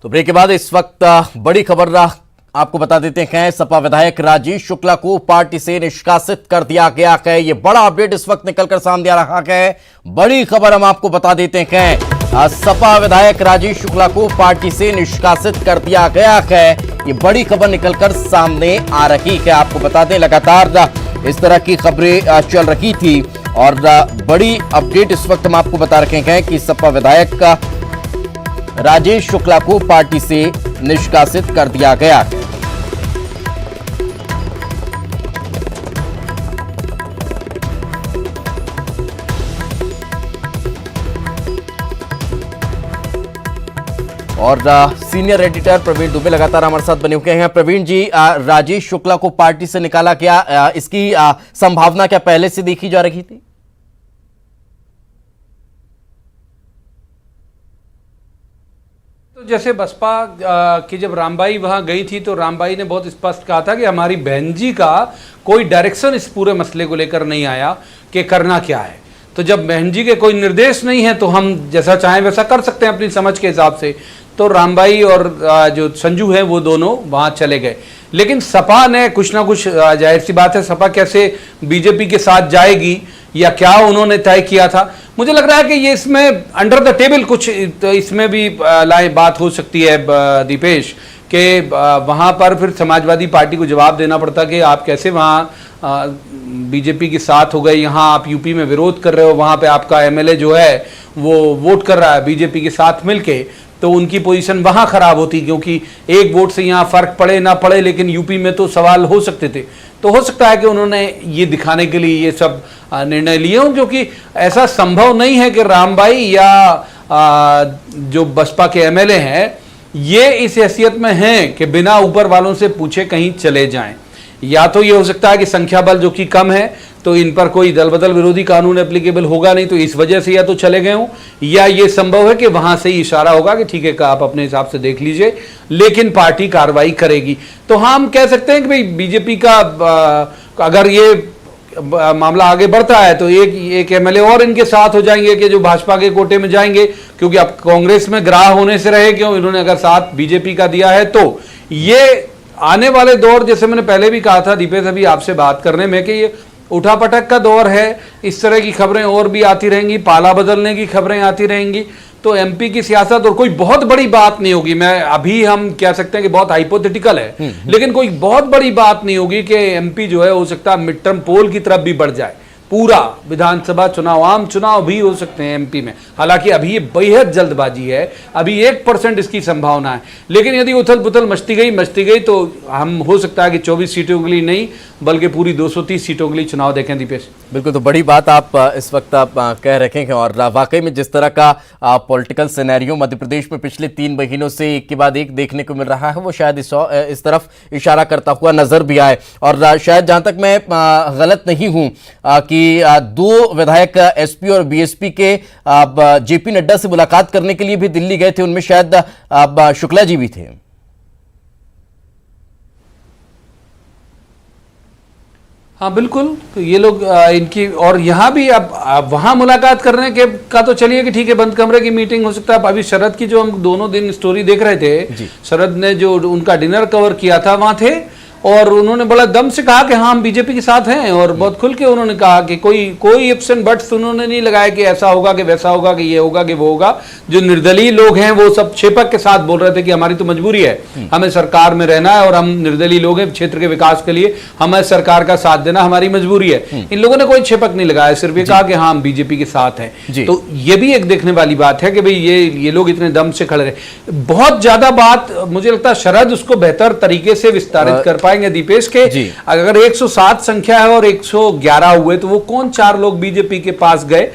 तो ब्रेक के बाद इस वक्त बड़ी खबर आपको बता देते हैं। सपा विधायक राजेश शुक्ला को पार्टी से निष्कासित कर दिया गया है। ये बड़ा अपडेट इस वक्त निकलकर सामने आ रहा है। बड़ी खबर हम आपको बता देते हैं। सपा विधायक राजेश शुक्ला को पार्टी से निष्कासित कर दिया गया है। ये बड़ी खबर निकलकर सामने आ रही है। आपको बता दें लगातार इस तरह की खबरें चल रही थी और बड़ी अपडेट इस वक्त हम आपको बता रहे हैं कि सपा विधायक राजेश शुक्ला को पार्टी से निष्कासित कर दिया गया। और सीनियर एडिटर प्रवीण दुबे लगातार हमारे साथ बने हुए हैं। प्रवीण जी, राजेश शुक्ला को पार्टी से निकाला गया, इसकी संभावना क्या पहले से देखी जा रही थी? तो जैसे बसपा की जब रामबाई वहां गई थी तो रामबाई ने बहुत स्पष्ट कहा था कि हमारी बहन जी का कोई डायरेक्शन इस पूरे मसले को लेकर नहीं आया कि करना क्या है। तो जब बहन जी के कोई निर्देश नहीं है तो हम जैसा चाहें वैसा कर सकते हैं अपनी समझ के हिसाब से। तो रामबाई और जो संजू है वो दोनों वहां चले गए। लेकिन सपा ने कुछ ना कुछ, जाहिर सी बात है सपा कैसे बीजेपी के साथ जाएगी या क्या उन्होंने तय किया था। मुझे लग रहा है कि ये इसमें अंडर द टेबल कुछ तो इसमें भी बात हो सकती है दीपेश, कि वहां पर फिर समाजवादी पार्टी को जवाब देना पड़ता कि आप कैसे वहां बीजेपी के साथ हो गए, यहाँ आप यूपी में विरोध कर रहे हो, वहां पे आपका एमएलए जो है वो वोट कर रहा है बीजेपी के साथ मिलके, तो उनकी पोजीशन वहां खराब होती क्योंकि एक वोट से यहाँ फर्क पड़े ना पड़े लेकिन यूपी में तो सवाल हो सकते थे। तो हो सकता है कि उन्होंने ये दिखाने के लिए ये सब निर्णय लिए हों, क्योंकि ऐसा संभव नहीं है कि रामबाई या जो बसपा के एमएलए हैं ये इस हैसियत में हैं कि बिना ऊपर वालों से पूछे कहीं चले जाएं। या तो ये हो सकता है कि संख्या बल जो कि कम है तो इन पर कोई दल बदल विरोधी कानून एप्लीकेबल होगा नहीं, तो इस वजह से या तो चले गए हों, या ये संभव है कि वहां से ही इशारा होगा कि ठीक है आप अपने हिसाब से देख लीजिए लेकिन पार्टी कार्रवाई करेगी। तो हाँ, हम कह सकते हैं कि भाई बीजेपी का अगर ये मामला आगे बढ़ता है तो एक एमएलए और इनके साथ हो जाएंगे कि जो भाजपा के कोटे में जाएंगे, क्योंकि अब कांग्रेस में ग्राह होने से रहे क्यों, इन्होंने अगर साथ बीजेपी का दिया है तो ये आने वाले दौर, जैसे मैंने पहले भी कहा था दीपेश अभी आपसे बात करने में, कि ये उठापटक का दौर है। इस तरह की खबरें और भी आती रहेंगी, पाला बदलने की खबरें आती रहेंगी। तो एमपी की सियासत और कोई बहुत बड़ी बात नहीं होगी, मैं अभी हम कह सकते हैं कि बहुत हाइपोथेटिकल है, लेकिन कोई बहुत बड़ी बात नहीं होगी कि एमपी जो है हो सकता है मिड टर्म पोल की तरफ भी बढ़ जाए। पूरा विधानसभा चुनाव, आम चुनाव भी हो सकते हैं एमपी में। हालांकि अभी ये बेहद जल्दबाजी है, अभी 1% इसकी संभावना है, लेकिन यदि उथल पुथल मचती गई तो हम हो सकता है कि 24 सीटों के लिए नहीं बल्कि पूरी 230 सीटों के लिए चुनाव देखें। दीपेश बिल्कुल, तो बड़ी बात आप इस वक्त आप कह रखे हैं और वाकई में जिस तरह का पॉलिटिकल सिनेरियो मध्य प्रदेश में पिछले 3 महीनों से एक के बाद एक देखने को मिल रहा है वो शायद इस तरफ इशारा करता हुआ नजर भी आए। और शायद जहां तक मैं गलत नहीं हूं कि 2 विधायक एसपी और बीएसपी के जेपी नड्डा से मुलाकात करने के लिए भी दिल्ली गए थे, उनमें शायद शुक्ला जी भी थे। हाँ बिल्कुल, तो ये लोग इनकी और यहाँ भी अब वहाँ मुलाकात करने के का तो चलिए कि ठीक है, बंद कमरे की मीटिंग हो सकता है। अभी शरद की जो हम दोनों दिन स्टोरी देख रहे थे, शरद ने जो उनका डिनर कवर किया था वहाँ थे और उन्होंने बड़ा दम से कहा कि हाँ हम बीजेपी के साथ हैं और बहुत खुल के उन्होंने कहा कि कोई इफ्स एंड बट्स उन्होंने नहीं लगाया कि ऐसा होगा कि वैसा होगा कि ये होगा कि वो होगा। जो निर्दलीय लोग हैं वो सब छेपक के साथ बोल रहे थे कि हमारी तो मजबूरी है, हमें सरकार में रहना है और हम निर्दलीय लोग हैं, क्षेत्र के विकास के लिए हमें सरकार का साथ देना हमारी मजबूरी है। इन लोगों ने कोई छेपक नहीं लगाया, सिर्फ ये कहा कि हाँ हम बीजेपी के साथ हैं। तो ये भी एक देखने वाली बात है कि भाई ये लोग इतने दम से खड़े रहे। बहुत ज्यादा बात मुझे लगता है शरद उसको बेहतर तरीके से विस्तारित कर पाएंगे दीपेश के। अगर 107 संख्या है और 111 हुए तो वो कौन 4 लोग बीजेपी के पास गए,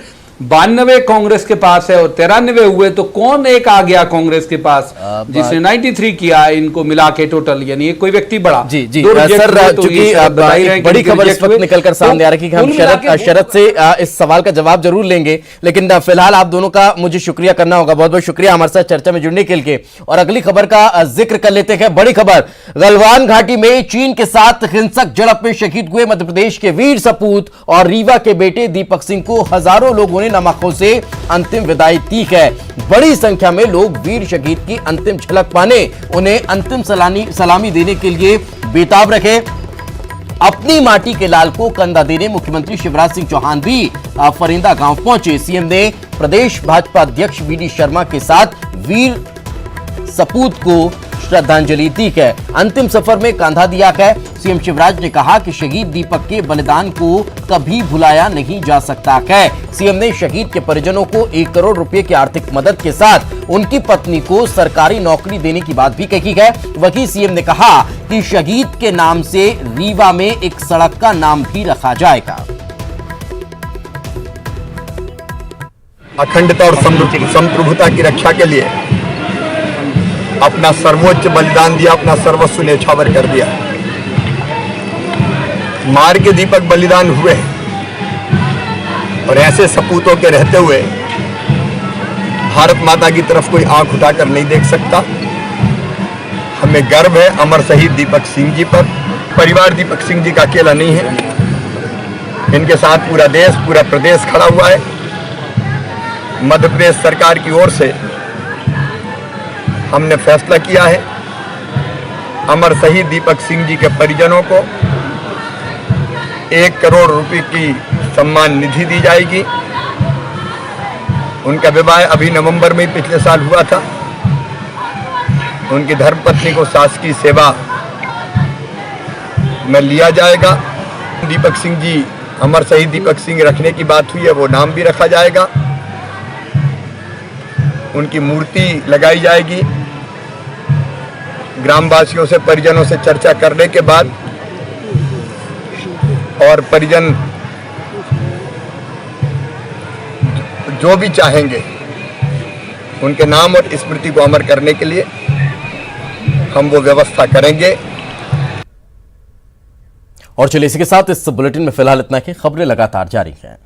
92 कांग्रेस के पास है और 93 हुए तो कौन एक आ गया कांग्रेस के पास जिसने 93 किया इनको मिला के टोटल, यानी कोई व्यक्ति बड़ा। जी सर, चूंकि बड़ी खबर इस वक्त निकलकर सामने आ रही है कि हम शरद से इस सवाल का जवाब जरूर लेंगे, लेकिन फिलहाल आप दोनों का मुझे शुक्रिया करना होगा। बहुत बहुत शुक्रिया हमारे साथ चर्चा में जुड़ने के लिए। और अगली खबर का जिक्र कर लेते हैं। बड़ी खबर, गलवान घाटी में चीन के साथ हिंसक झड़प में शहीद हुए मध्य प्रदेश के वीर सपूत और रीवा के बेटे दीपक सिंह को हजारों लोगों नमकों से अंतिम विदाई दी है। बड़ी संख्या में लोग वीर शहीद की अंतिम झलक पाने, उन्हें अंतिम सलामी देने के लिए बेताब रखे। अपनी माटी के लाल को कंधा देने मुख्यमंत्री शिवराज सिंह चौहान भी फरिंदा गांव पहुंचे। सीएम ने प्रदेश भाजपा अध्यक्ष वीडी शर्मा के साथ वीर सपूत को श्रद्धांजलि दी है। अंतिम सफर में कंधा दिया है। सीएम शिवराज ने कहा कि शहीद दीपक के बलिदान को कभी भुलाया नहीं जा सकता है। सीएम ने शहीद के परिजनों को 1 करोड़ रुपए की आर्थिक मदद के साथ उनकी पत्नी को सरकारी नौकरी देने की बात भी कही है। वहीं सीएम ने कहा कि शहीद के नाम से रीवा में एक सड़क का नाम भी रखा जाएगा। अखंडता और संप्रभुता की रक्षा के लिए अपना सर्वोच्च बलिदान दिया, अपना सर्वस्व न्यौछावर कर दिया। मार के दीपक बलिदान हुए और ऐसे सपूतों के रहते हुए भारत माता की तरफ कोई आंख उठाकर नहीं देख सकता। हमें गर्व है अमर शहीद दीपक सिंह जी पर। परिवार दीपक सिंह जी का अकेला नहीं है, इनके साथ पूरा देश, पूरा प्रदेश खड़ा हुआ है। मध्य प्रदेश सरकार की ओर से हमने फैसला किया है अमर शहीद दीपक सिंह जी के परिजनों को 1 करोड़ रुपए की सम्मान निधि दी जाएगी। उनका विवाह अभी नवंबर में पिछले साल हुआ था। उनकी धर्मपत्नी को शासकीय सेवा में लिया जाएगा। दीपक सिंह जी, अमर शहीद दीपक सिंह रखने की बात हुई है, वो नाम भी रखा जाएगा। उनकी मूर्ति लगाई जाएगी। ग्रामवासियों से, परिजनों से चर्चा करने के बाद और परिजन जो भी चाहेंगे उनके नाम और स्मृति को अमर करने के लिए हम वो व्यवस्था करेंगे। और चलिए इसी के साथ इस बुलेटिन में फिलहाल इतना ही। खबरें लगातार जारी हैं।